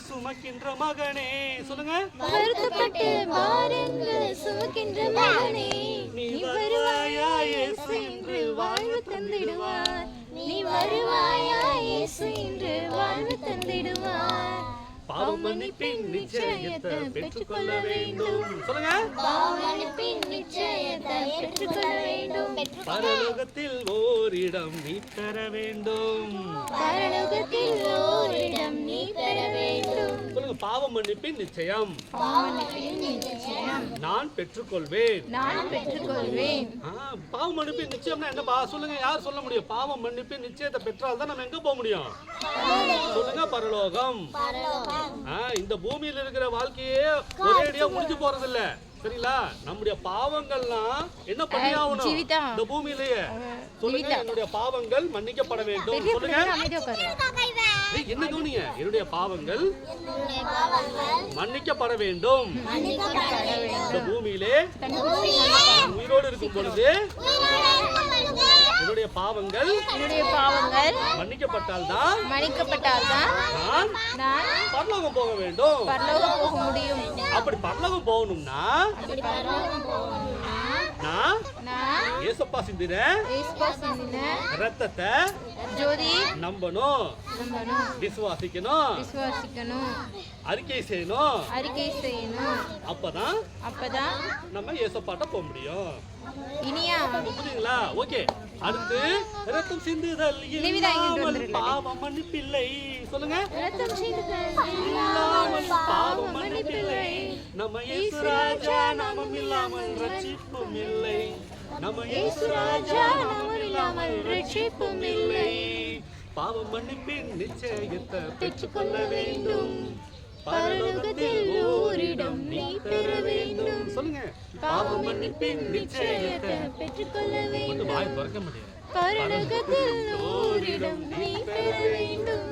சுமக்கின்ற மகனே சொல்லுங்க. வருத்தப்பட்டு பாரங்கள் சுமக்கின்ற மகனே, நீ வருவாயா இயேசு என்று வாழ்வு தந்திடுவார். நீ வருவாயா இயேசு என்று வாழ்வு தந்திடுவார். பாவ மன்னிப்பின் நிச்சயத்தை பெற்றுக்கொள்ள வேண்டும் சொல்லுங்க. பாவ மன்னிப்பின் நிச்சயத்தை பெற்றுக்கொள்ள வேண்டும். பரலோகத்தில் ஓரிடம் நீ பெற வேண்டும். பரலோகத்தில் ஓரிடம் நீ பெற வேண்டும். சொல்லுங்க. பாவ மன்னிப்பின் நிச்சயம் பாவ மன்னிப்பின் நிச்சயம் நான் பெற்றுக்கொள்வேன். நான் பெற்றுக்கொள்வேன். பாவ மன்னிப்பின் நிச்சயம்னா என்னப்பா சொல்லுங்க. யார் சொல்ல முடியும்? பாவ மன்னிப்பின் நிச்சயத்தை பெற்றால் தான் நம்ம எங்க போக முடியும்? சொல்லுங்க. பரலோகம். இந்த பூமியில இருக்கிற வாழ்க்கையே ஒரேடியா முடிஞ்சு போறது இல்ல. சரிங்களா? நம்முடைய பாவங்கள்லாம் என்ன பண்ணியாகணும் இந்த பூமியிலேயே? சொல்லுங்க. என்னுடைய பாவங்கள் மன்னிக்கப்பட வேண்டும். சொல்லுங்க. என்ன கவனிங்க. என்னுடைய பாவங்கள் மன்னிக்கப்பட வேண்டும். இந்த பூமியிலே உயிரோடு இருக்கும் பொழுது என்னுடைய பாவங்கள் மன்னிக்கப்பட்டால் தான் நான் பரலோகம் போக வேண்டும். போக முடியும். அப்படி பரலோகம் போகணும்னா நான் ஏசப்பா சிந்தின ரத்தத்தை நம்பணும், விசுவாசிக்கணும், அறிக்கை செய்யணும். அப்பதான் நம்ம ஏசப்பாட்ட போக முடியும். புரியுதுங்களா? ஓகே. அடுத்து ரத்தம் சிந்துதல் இல்லாமல் பாவம் மன்னிப்பில்லை. சொல்லுங்க. இல்லாமல் பாவம் மன்னிப்பில்லை. நம்ம இயேசு ராஜா நாமம் இல்லாமல் ரட்சிப்பும் இல்லை. நம்ம இயேசு ராஜா நாமம் இல்லாமல் ரட்சிப்பும் இல்லை. பாவம் மன்னிப்பின் நிச்சயத்தை பெற்றுக்கொள்ள வேண்டும். பரலோகத்தில் ஓரிடம் நீ பெற வேண்டும். சொல்லுங்க. பாவ மன்னிப்பின் நிச்சயத்தை பெற்றுக்கொள்ள வேண்டும். வாய் திறக்க முடியாது. பரலோகத்தில் ஓரிடம் நீ பெற வேண்டும்.